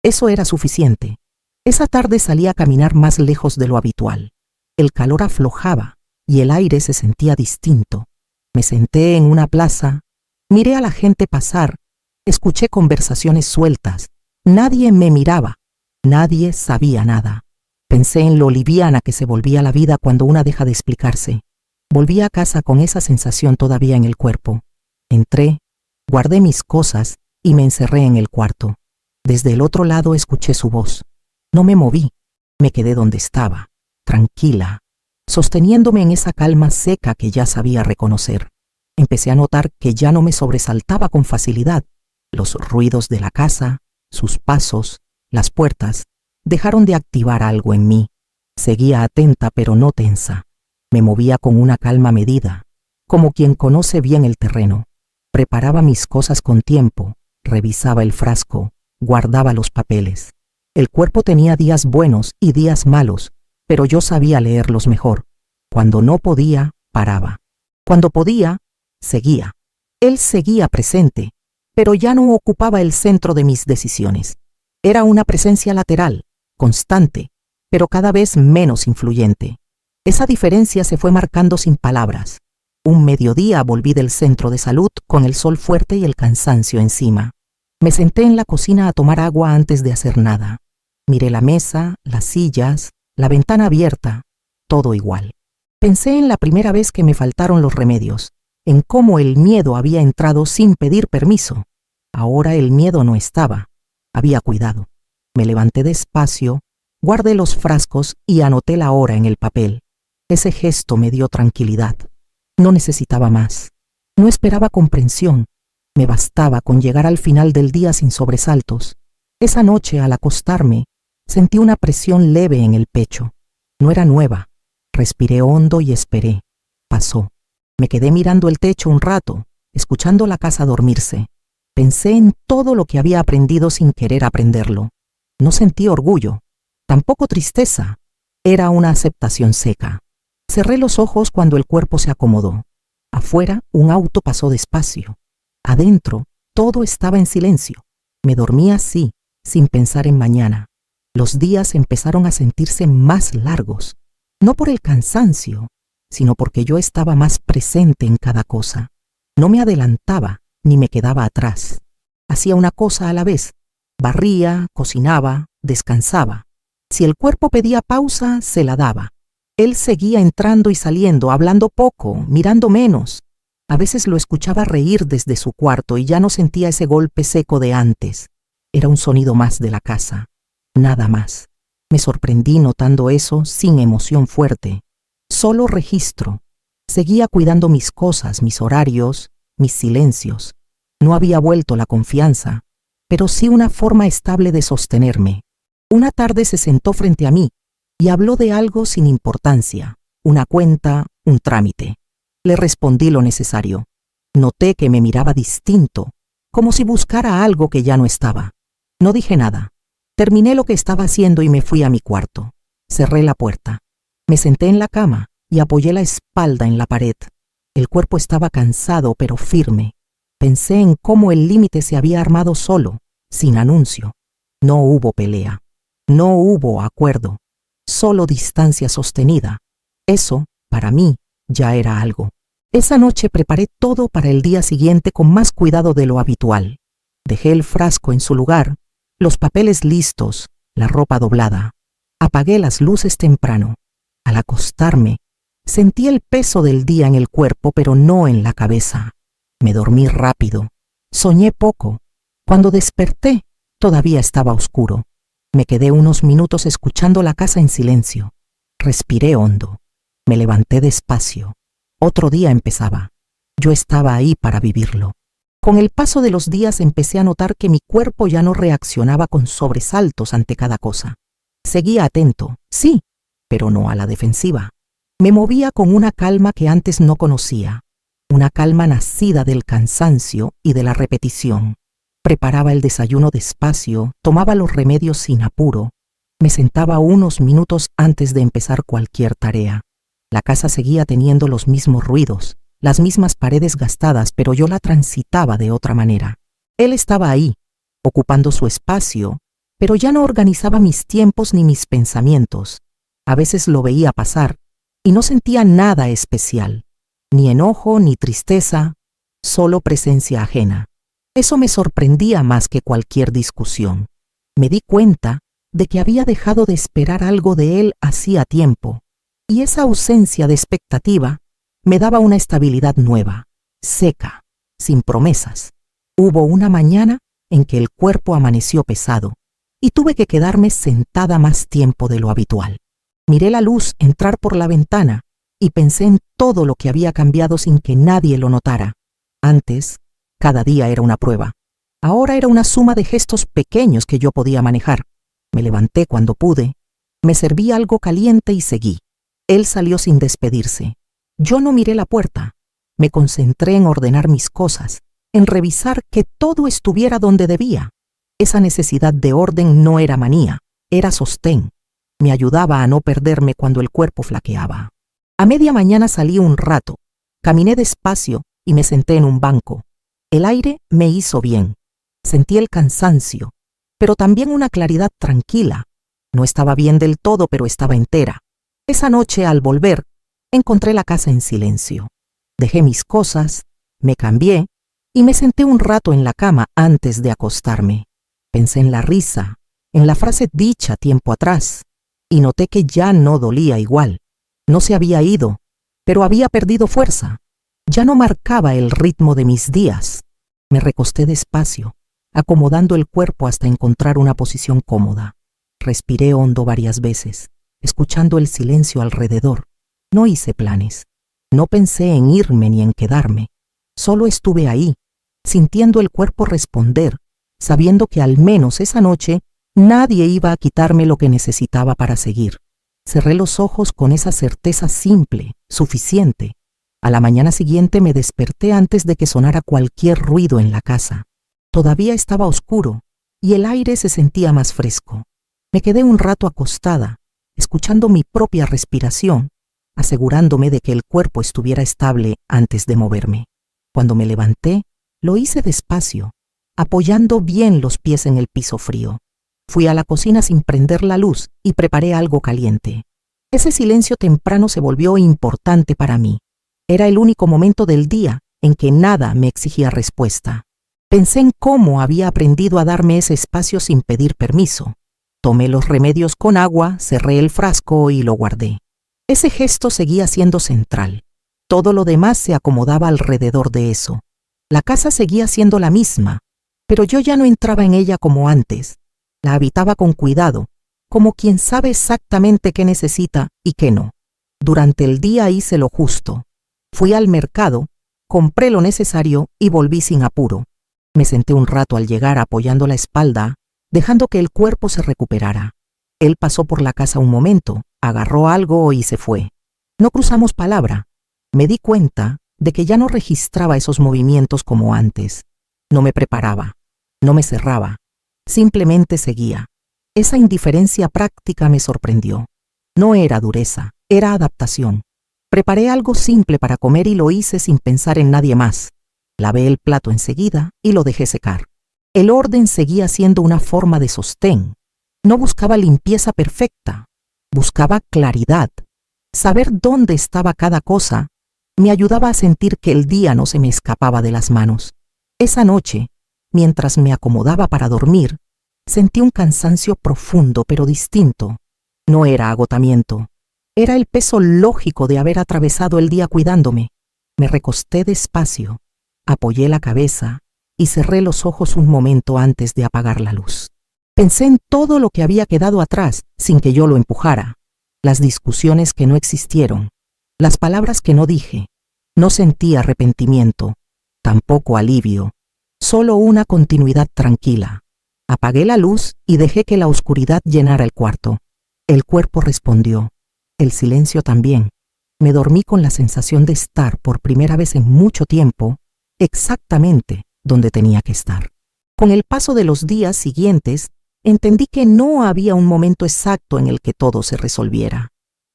Eso era suficiente. Esa tarde salí a caminar más lejos de lo habitual. El calor aflojaba y el aire se sentía distinto. Me senté en una plaza, miré a la gente pasar, escuché conversaciones sueltas. Nadie me miraba, nadie sabía nada. Pensé en lo liviana que se volvía la vida cuando una deja de explicarse. Volví a casa con esa sensación todavía en el cuerpo. Entré, guardé mis cosas y me encerré en el cuarto. Desde el otro lado escuché su voz. No me moví, me quedé donde estaba, tranquila, sosteniéndome en esa calma seca que ya sabía reconocer. Empecé a notar que ya no me sobresaltaba con facilidad. Los ruidos de la casa, sus pasos, las puertas, dejaron de activar algo en mí. Seguía atenta pero no tensa. Me movía con una calma medida, como quien conoce bien el terreno. Preparaba mis cosas con tiempo, revisaba el frasco, guardaba los papeles. El cuerpo tenía días buenos y días malos, pero yo sabía leerlos mejor. Cuando no podía, paraba. Cuando podía, seguía. Él seguía presente, pero ya no ocupaba el centro de mis decisiones. Era una presencia lateral, constante, pero cada vez menos influyente. Esa diferencia se fue marcando sin palabras. Un mediodía volví del centro de salud con el sol fuerte y el cansancio encima. Me senté en la cocina a tomar agua antes de hacer nada. Miré la mesa, las sillas, la ventana abierta, todo igual. Pensé en la primera vez que me faltaron los remedios, en cómo el miedo había entrado sin pedir permiso. Ahora el miedo no estaba, había cuidado. Me levanté despacio, guardé los frascos y anoté la hora en el papel. Ese gesto me dio tranquilidad. No necesitaba más. No esperaba comprensión. Me bastaba con llegar al final del día sin sobresaltos. Esa noche, al acostarme, sentí una presión leve en el pecho. No era nueva. Respiré hondo y esperé. Pasó. Me quedé mirando el techo un rato, escuchando la casa dormirse. Pensé en todo lo que había aprendido sin querer aprenderlo. No sentí orgullo, tampoco tristeza. Era una aceptación seca. Cerré los ojos cuando el cuerpo se acomodó. Afuera, un auto pasó despacio. Adentro, todo estaba en silencio. Me dormí así, sin pensar en mañana. Los días empezaron a sentirse más largos, no por el cansancio, sino porque yo estaba más presente en cada cosa. No me adelantaba ni me quedaba atrás. Hacía una cosa a la vez. Barría, cocinaba, descansaba. Si el cuerpo pedía pausa, se la daba. Él seguía entrando y saliendo, hablando poco, mirando menos. A veces lo escuchaba reír desde su cuarto y ya no sentía ese golpe seco de antes. Era un sonido más de la casa, nada más. Me sorprendí notando eso sin emoción fuerte. Solo registro. Seguía cuidando mis cosas, mis horarios, mis silencios. No había vuelto la confianza, pero sí una forma estable de sostenerme. Una tarde se sentó frente a mí y habló de algo sin importancia, una cuenta, un trámite. Le respondí lo necesario. Noté que me miraba distinto, como si buscara algo que ya no estaba. No dije nada. Terminé lo que estaba haciendo y me fui a mi cuarto. Cerré la puerta. Me senté en la cama y apoyé la espalda en la pared. El cuerpo estaba cansado pero firme. Pensé en cómo el límite se había armado solo, sin anuncio. No hubo pelea. No hubo acuerdo. Solo distancia sostenida. Eso, para mí, ya era algo. Esa noche preparé todo para el día siguiente con más cuidado de lo habitual. Dejé el frasco en su lugar, los papeles listos, la ropa doblada. Apagué las luces temprano. Al acostarme, sentí el peso del día en el cuerpo, pero no en la cabeza. Me dormí rápido. Soñé poco. Cuando desperté, todavía estaba oscuro. Me quedé unos minutos escuchando la casa en silencio. Respiré hondo. Me levanté despacio. Otro día empezaba. Yo estaba ahí para vivirlo. Con el paso de los días empecé a notar que mi cuerpo ya no reaccionaba con sobresaltos ante cada cosa. Seguía atento, sí, pero no a la defensiva. Me movía con una calma que antes no conocía, una calma nacida del cansancio y de la repetición. Preparaba el desayuno despacio, tomaba los remedios sin apuro. Me sentaba unos minutos antes de empezar cualquier tarea. La casa seguía teniendo los mismos ruidos, las mismas paredes gastadas, pero yo la transitaba de otra manera. Él estaba ahí, ocupando su espacio, pero ya no organizaba mis tiempos ni mis pensamientos. A veces lo veía pasar y no sentía nada especial, ni enojo ni tristeza, solo presencia ajena. Eso me sorprendía más que cualquier discusión. Me di cuenta de que había dejado de esperar algo de él hacía tiempo, y esa ausencia de expectativa me daba una estabilidad nueva, seca, sin promesas. Hubo una mañana en que el cuerpo amaneció pesado y tuve que quedarme sentada más tiempo de lo habitual. Miré la luz entrar por la ventana y pensé en todo lo que había cambiado sin que nadie lo notara. Antes, cada día era una prueba. Ahora era una suma de gestos pequeños que yo podía manejar. Me levanté cuando pude, me serví algo caliente y seguí. Él salió sin despedirse. Yo no miré la puerta. Me concentré en ordenar mis cosas, en revisar que todo estuviera donde debía. Esa necesidad de orden no era manía, era sostén. Me ayudaba a no perderme cuando el cuerpo flaqueaba. A media mañana salí un rato, caminé despacio y me senté en un banco. El aire me hizo bien. Sentí el cansancio, pero también una claridad tranquila. No estaba bien del todo, pero estaba entera. Esa noche, al volver, encontré la casa en silencio. Dejé mis cosas, me cambié y me senté un rato en la cama antes de acostarme. Pensé en la risa, en la frase dicha tiempo atrás, y noté que ya no dolía igual. No se había ido, pero había perdido fuerza. Ya no marcaba el ritmo de mis días. Me recosté despacio, acomodando el cuerpo hasta encontrar una posición cómoda. Respiré hondo varias veces, escuchando el silencio alrededor. No hice planes. No pensé en irme ni en quedarme. Solo estuve ahí, sintiendo el cuerpo responder, sabiendo que al menos esa noche nadie iba a quitarme lo que necesitaba para seguir. Cerré los ojos con esa certeza simple, suficiente. A la mañana siguiente me desperté antes de que sonara cualquier ruido en la casa. Todavía estaba oscuro y el aire se sentía más fresco. Me quedé un rato acostada, escuchando mi propia respiración, asegurándome de que el cuerpo estuviera estable antes de moverme. Cuando me levanté, lo hice despacio, apoyando bien los pies en el piso frío. Fui a la cocina sin prender la luz y preparé algo caliente. Ese silencio temprano se volvió importante para mí. Era el único momento del día en que nada me exigía respuesta. Pensé en cómo había aprendido a darme ese espacio sin pedir permiso. Tomé los remedios con agua, cerré el frasco y lo guardé. Ese gesto seguía siendo central. Todo lo demás se acomodaba alrededor de eso. La casa seguía siendo la misma, pero yo ya no entraba en ella como antes. La habitaba con cuidado, como quien sabe exactamente qué necesita y qué no. Durante el día hice lo justo. Fui al mercado, compré lo necesario y volví sin apuro. Me senté un rato al llegar apoyando la espalda, dejando que el cuerpo se recuperara. Él pasó por la casa un momento, agarró algo y se fue. No cruzamos palabra. Me di cuenta de que ya no registraba esos movimientos como antes. No me preparaba, no me cerraba. Simplemente seguía. Esa indiferencia práctica me sorprendió. No era dureza, era adaptación. Preparé algo simple para comer y lo hice sin pensar en nadie más. Lavé el plato enseguida y lo dejé secar. El orden seguía siendo una forma de sostén. No buscaba limpieza perfecta, buscaba claridad. Saber dónde estaba cada cosa me ayudaba a sentir que el día no se me escapaba de las manos. Esa noche, mientras me acomodaba para dormir, sentí un cansancio profundo pero distinto. No era agotamiento, era el peso lógico de haber atravesado el día cuidándome. Me recosté despacio, apoyé la cabeza y cerré los ojos un momento antes de apagar la luz. Pensé en todo lo que había quedado atrás sin que yo lo empujara. Las discusiones que no existieron, las palabras que no dije. No sentí arrepentimiento, tampoco alivio, solo una continuidad tranquila. Apagué la luz y dejé que la oscuridad llenara el cuarto. El cuerpo respondió, el silencio también. Me dormí con la sensación de estar por primera vez en mucho tiempo exactamente donde tenía que estar. Con el paso de los días siguientes, entendí que no había un momento exacto en el que todo se resolviera.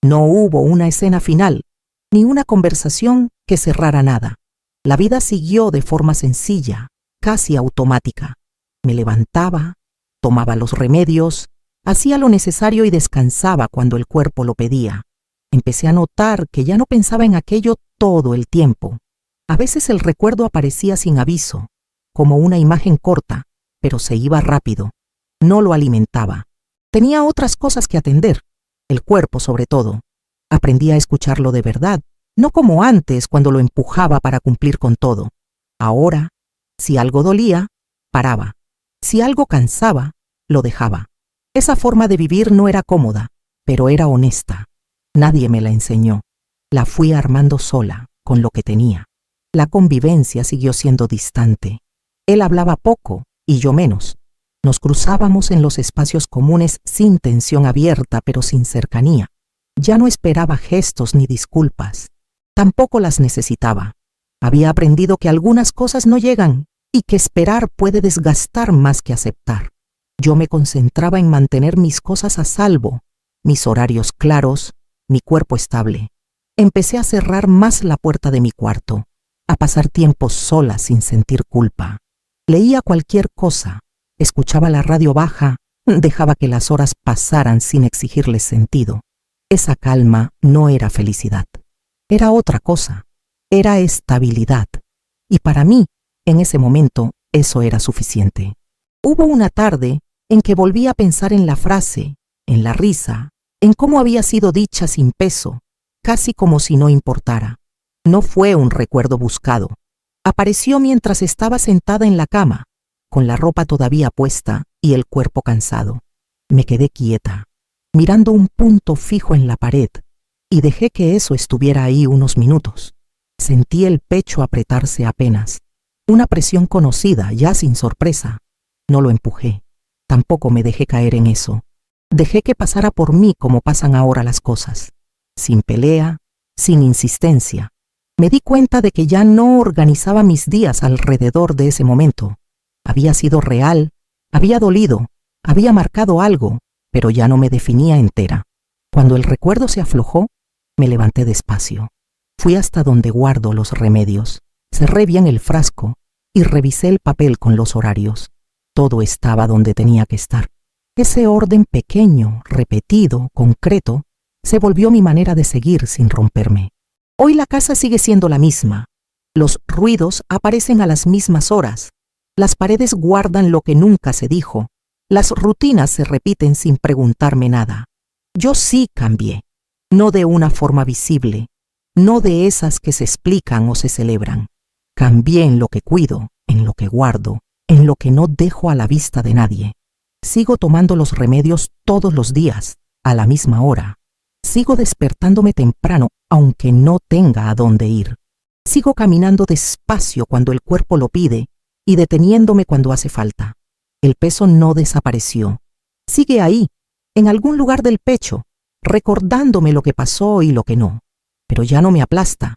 No hubo una escena final, ni una conversación que cerrara nada. La vida siguió de forma sencilla, casi automática. Me levantaba, tomaba los remedios, hacía lo necesario y descansaba cuando el cuerpo lo pedía. Empecé a notar que ya no pensaba en aquello todo el tiempo. A veces el recuerdo aparecía sin aviso, como una imagen corta, pero se iba rápido. No lo alimentaba. Tenía otras cosas que atender, el cuerpo sobre todo. Aprendí a escucharlo de verdad, no como antes cuando lo empujaba para cumplir con todo. Ahora, si algo dolía, paraba. Si algo cansaba, lo dejaba. Esa forma de vivir no era cómoda, pero era honesta. Nadie me la enseñó. La fui armando sola, con lo que tenía. La convivencia siguió siendo distante. Él hablaba poco y yo menos. Nos cruzábamos en los espacios comunes sin tensión abierta, pero sin cercanía. Ya no esperaba gestos ni disculpas. Tampoco las necesitaba. Había aprendido que algunas cosas no llegan y que esperar puede desgastar más que aceptar. Yo me concentraba en mantener mis cosas a salvo, mis horarios claros, mi cuerpo estable. Empecé a cerrar más la puerta de mi cuarto, a pasar tiempo sola sin sentir culpa. Leía cualquier cosa, escuchaba la radio baja, dejaba que las horas pasaran sin exigirles sentido. Esa calma no era felicidad, era otra cosa, era estabilidad. Y para mí, en ese momento, eso era suficiente. Hubo una tarde en que volví a pensar en la frase, en la risa, en cómo había sido dicha sin peso, casi como si no importara. No fue un recuerdo buscado. Apareció mientras estaba sentada en la cama, con la ropa todavía puesta y el cuerpo cansado. Me quedé quieta, mirando un punto fijo en la pared, y dejé que eso estuviera ahí unos minutos. Sentí el pecho apretarse apenas, una presión conocida, ya sin sorpresa. No lo empujé, tampoco me dejé caer en eso. Dejé que pasara por mí como pasan ahora las cosas, sin pelea, sin insistencia. Me di cuenta de que ya no organizaba mis días alrededor de ese momento. Había sido real, había dolido, había marcado algo, pero ya no me definía entera. Cuando el recuerdo se aflojó, me levanté despacio. Fui hasta donde guardo los remedios, cerré bien el frasco y revisé el papel con los horarios. Todo estaba donde tenía que estar. Ese orden pequeño, repetido, concreto, se volvió mi manera de seguir sin romperme. Hoy la casa sigue siendo la misma. Los ruidos aparecen a las mismas horas. Las paredes guardan lo que nunca se dijo. Las rutinas se repiten sin preguntarme nada. Yo sí cambié, no de una forma visible, no de esas que se explican o se celebran. Cambié en lo que cuido, en lo que guardo, en lo que no dejo a la vista de nadie. Sigo tomando los remedios todos los días, a la misma hora. Sigo despertándome temprano, aunque no tenga a dónde ir. Sigo caminando despacio cuando el cuerpo lo pide y deteniéndome cuando hace falta. El peso no desapareció. Sigue ahí, en algún lugar del pecho, recordándome lo que pasó y lo que no. Pero ya no me aplasta.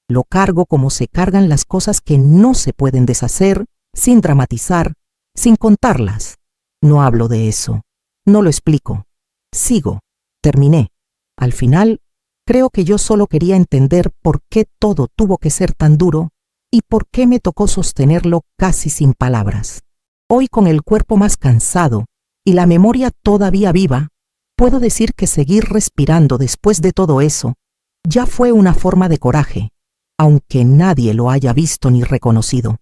Lo cargo como se cargan las cosas que no se pueden deshacer, sin dramatizar, sin contarlas. No hablo de eso. No lo explico. Sigo. Terminé. Al final, creo que yo solo quería entender por qué todo tuvo que ser tan duro y por qué me tocó sostenerlo casi sin palabras. Hoy, con el cuerpo más cansado y la memoria todavía viva, puedo decir que seguir respirando después de todo eso ya fue una forma de coraje, aunque nadie lo haya visto ni reconocido.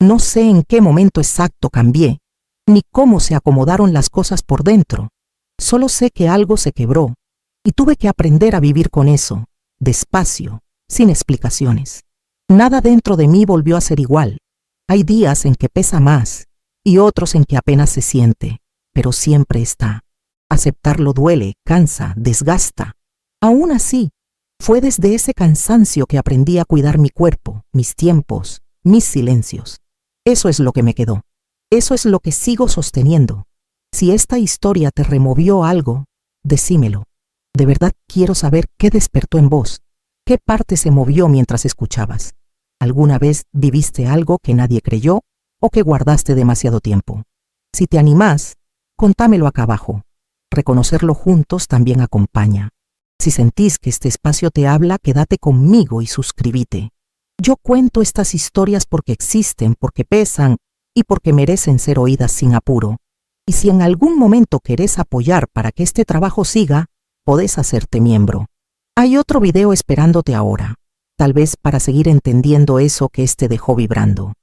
No sé en qué momento exacto cambié, ni cómo se acomodaron las cosas por dentro. Solo sé que algo se quebró y tuve que aprender a vivir con eso, despacio, sin explicaciones. Nada dentro de mí volvió a ser igual. Hay días en que pesa más y otros en que apenas se siente, pero siempre está. Aceptarlo duele, cansa, desgasta. Aún así, fue desde ese cansancio que aprendí a cuidar mi cuerpo, mis tiempos, mis silencios. Eso es lo que me quedó. Eso es lo que sigo sosteniendo. Si esta historia te removió algo, decímelo. De verdad quiero saber qué despertó en vos, qué parte se movió mientras escuchabas. ¿Alguna vez viviste algo que nadie creyó o que guardaste demasiado tiempo? Si te animás, contámelo acá abajo. Reconocerlo juntos también acompaña. Si sentís que este espacio te habla, quédate conmigo y suscríbete. Yo cuento estas historias porque existen, porque pesan y porque merecen ser oídas sin apuro. Y si en algún momento querés apoyar para que este trabajo siga, podés hacerte miembro. Hay otro video esperándote ahora, tal vez para seguir entendiendo eso que te dejó vibrando.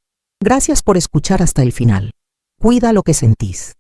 Gracias por escuchar hasta el final. Cuida lo que sentís.